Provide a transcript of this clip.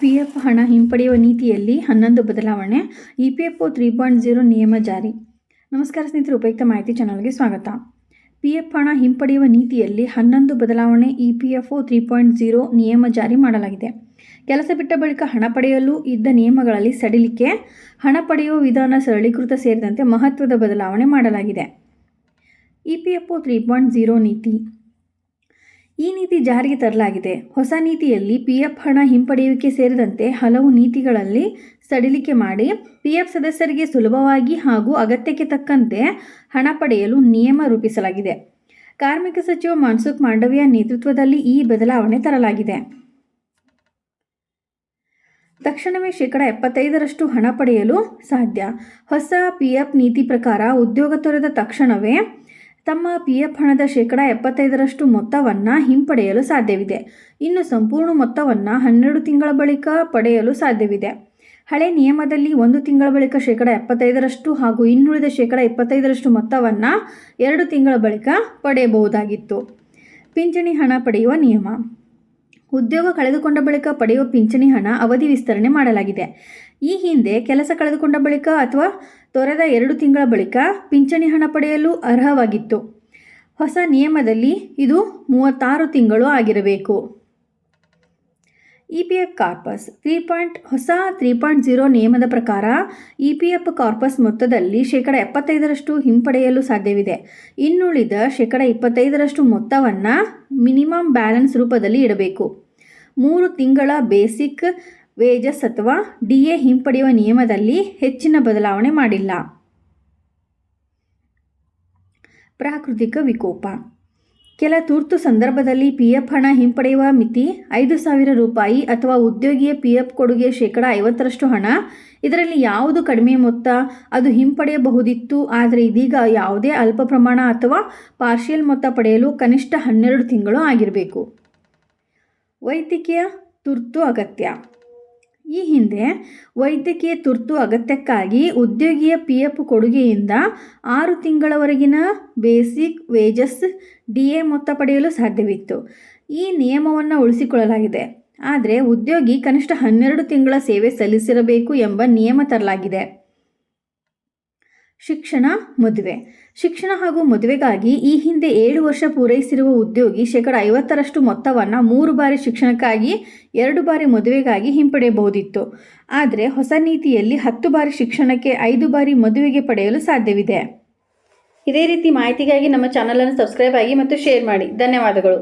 PF ಹಣ ಹಿಂಪಡೆಯುವ ನೀತಿಯಲ್ಲಿ 11 ಬದಲಾವಣೆ. ಇಪಿಎಫ್ಒ 3.0 ನಿಯಮ ಜಾರಿ. ನಮಸ್ಕಾರ ಸ್ನೇಹಿತರೆ, ಉಪಯುಕ್ತ ಮಾಹಿತಿ ಚಾನಲ್ಗೆ ಸ್ವಾಗತ. ಪಿಎಫ್ ಹಣ ಹಿಂಪಡೆಯುವ ನೀತಿಯಲ್ಲಿ 11 ಬದಲಾವಣೆ. ಇಪಿಎಫ್ಒ 3.0 ನಿಯಮ ಜಾರಿ ಮಾಡಲಾಗಿದೆ. ಕೆಲಸ ಬಿಟ್ಟ ಬಳಿಕ ಹಣ ಪಡೆಯಲು ಇದ್ದ ನಿಯಮಗಳಲ್ಲಿ ಸಡಿಲಿಕೆ, ಹಣ ಪಡೆಯುವ ವಿಧಾನ ಸರಳೀಕೃತ ಸೇರಿದಂತೆ ಮಹತ್ವದ ಬದಲಾವಣೆ ಮಾಡಲಾಗಿದೆ. ಇಪಿಎಫ್ಒ 3.0 ನೀತಿ. ಈ ನೀತಿ ಜಾರಿಗೆ ತರಲಾಗಿದೆ. ಹೊಸ ನೀತಿಯಲ್ಲಿ ಪಿಎಫ್ ಹಣ ಹಿಂಪಡೆಯುವಿಕೆ ಸೇರಿದಂತೆ ಹಲವು ನೀತಿಗಳಲ್ಲಿ ಸಡಿಲಿಕೆ ಮಾಡಿ ಪಿಎಫ್ ಸದಸ್ಯರಿಗೆ ಸುಲಭವಾಗಿ ಹಾಗೂ ಅಗತ್ಯಕ್ಕೆ ತಕ್ಕಂತೆ ಹಣ ಪಡೆಯಲು ನಿಯಮ ರೂಪಿಸಲಾಗಿದೆ. ಕಾರ್ಮಿಕ ಸಚಿವ ಮನ್ಸುಖ್ ಮಾಂಡವಿಯಾ ನೇತೃತ್ವದಲ್ಲಿ ಈ ಬದಲಾವಣೆ ತರಲಾಗಿದೆ. ತಕ್ಷಣವೇ 75% ಹಣ ಪಡೆಯಲು ಸಾಧ್ಯ. ಹೊಸ ಪಿಎಫ್ ನೀತಿ ಪ್ರಕಾರ ಉದ್ಯೋಗ ತೊರೆದ ತಕ್ಷಣವೇ ತಮ್ಮ ಪಿಎಫ್ ಹಣದ 75% ಮೊತ್ತವನ್ನು ಹಿಂಪಡೆಯಲು ಸಾಧ್ಯವಿದೆ. ಇನ್ನು ಸಂಪೂರ್ಣ ಮೊತ್ತವನ್ನು 12 ತಿಂಗಳ ಬಳಿಕ ಪಡೆಯಲು ಸಾಧ್ಯವಿದೆ. ಹಳೆ ನಿಯಮದಲ್ಲಿ 1 ತಿಂಗಳ ಬಳಿಕ 75% ಹಾಗೂ ಇನ್ನುಳಿದ 25% ಮೊತ್ತವನ್ನು 2 ತಿಂಗಳ ಬಳಿಕ ಪಡೆಯಬಹುದಾಗಿತ್ತು. ಪಿಂಚಣಿ ಹಣ ಪಡೆಯುವ ನಿಯಮ. ಉದ್ಯೋಗ ಕಳೆದುಕೊಂಡ ಬಳಿಕ ಪಡೆಯುವ ಪಿಂಚಣಿ ಹಣ ಅವಧಿ ವಿಸ್ತರಣೆ ಮಾಡಲಾಗಿದೆ. ಈ ಹಿಂದೆ ಕೆಲಸ ಕಳೆದುಕೊಂಡ ಬಳಿಕ ಅಥವಾ ತೊರೆದ 2 ತಿಂಗಳ ಬಳಿಕ ಪಿಂಚಣಿ ಹಣ ಪಡೆಯಲು ಅರ್ಹವಾಗಿತ್ತು. ಹೊಸ ನಿಯಮದಲ್ಲಿ ಇದು 36 ತಿಂಗಳು ಆಗಿರಬೇಕು. EPF corpus. ಹೊಸ 3.0 ನಿಯಮದ ಪ್ರಕಾರ ಇಪಿಎಫ್ ಕಾರ್ಪಸ್ ಮೊತ್ತದಲ್ಲಿ 75% ಹಿಂಪಡೆಯಲು ಸಾಧ್ಯವಿದೆ. ಇನ್ನುಳಿದ 25% ಮೊತ್ತವನ್ನು ಮಿನಿಮಮ್ ಬ್ಯಾಲೆನ್ಸ್ ರೂಪದಲ್ಲಿ ಇಡಬೇಕು. 3 ತಿಂಗಳ ಬೇಸಿಕ್ ವೇಜಸ್ ಅಥವಾ ಡಿಎ ಹಿಂಪಡೆಯುವ ನಿಯಮದಲ್ಲಿ ಹೆಚ್ಚಿನ ಬದಲಾವಣೆ ಮಾಡಿಲ್ಲ. ಪ್ರಾಕೃತಿಕ ವಿಕೋಪ. ಕೆಲ ತುರ್ತು ಸಂದರ್ಭದಲ್ಲಿ ಪಿಎಫ್ ಹಣ ಹಿಂಪಡೆಯುವ ಮಿತಿ 5,000 ರೂಪಾಯಿ ಅಥವಾ ಉದ್ಯೋಗಿಯ ಪಿಎಫ್ ಕೊಡುಗೆ 50% ಹಣ. ಇದರಲ್ಲಿ ಯಾವುದು ಕಡಿಮೆ ಮೊತ್ತ ಅದು ಹಿಂಪಡೆಯಬಹುದಿತ್ತು. ಆದರೆ ಇದೀಗ ಯಾವುದೇ ಅಲ್ಪ ಪ್ರಮಾಣ ಅಥವಾ ಪಾರ್ಷಿಯಲ್ ಮೊತ್ತ ಪಡೆಯಲು ಕನಿಷ್ಠ 12 ತಿಂಗಳು ಆಗಿರಬೇಕು. ವೈದ್ಯಕೀಯ ತುರ್ತು ಅಗತ್ಯ. ಈ ಹಿಂದೆ ವೈದ್ಯಕೀಯ ತುರ್ತು ಅಗತ್ಯಕ್ಕಾಗಿ ಉದ್ಯೋಗಿಯ ಪಿಎಫ್ ಕೊಡುಗೆಯಿಂದ 6 ತಿಂಗಳವರೆಗಿನ ಬೇಸಿಕ್ ವೇಜಸ್ ಡಿಎ ಮೊತ್ತ ಪಡೆಯಲು ಸಾಧ್ಯವಿತ್ತು. ಈ ನಿಯಮವನ್ನು ಉಳಿಸಿಕೊಳ್ಳಲಾಗಿದೆ. ಆದರೆ ಉದ್ಯೋಗಿ ಕನಿಷ್ಠ 12 ತಿಂಗಳ ಸೇವೆ ಸಲ್ಲಿಸಿರಬೇಕು ಎಂಬ ನಿಯಮ ತರಲಾಗಿದೆ. ಶಿಕ್ಷಣ, ಮದುವೆ. ಶಿಕ್ಷಣ ಹಾಗೂ ಮದುವೆಗಾಗಿ ಈ ಹಿಂದೆ 7 ವರ್ಷ ಪೂರೈಸಿರುವ ಉದ್ಯೋಗಿ 50% ಮೊತ್ತವನ್ನು 3 ಬಾರಿ ಶಿಕ್ಷಣಕ್ಕಾಗಿ, 2 ಬಾರಿ ಮದುವೆಗಾಗಿ ಹಿಂಪಡೆಯಬಹುದಿತ್ತು. ಆದರೆ ಹೊಸ ನೀತಿಯಲ್ಲಿ 10 ಬಾರಿ ಶಿಕ್ಷಣಕ್ಕೆ, 5 ಬಾರಿ ಮದುವೆಗೆ ಪಡೆಯಲು ಸಾಧ್ಯವಿದೆ. ಇದೇ ರೀತಿ ಮಾಹಿತಿಗಾಗಿ ನಮ್ಮ ಚಾನಲನ್ನು ಸಬ್ಸ್ಕ್ರೈಬ್ ಆಗಿ ಮತ್ತು ಶೇರ್ ಮಾಡಿ. ಧನ್ಯವಾದಗಳು.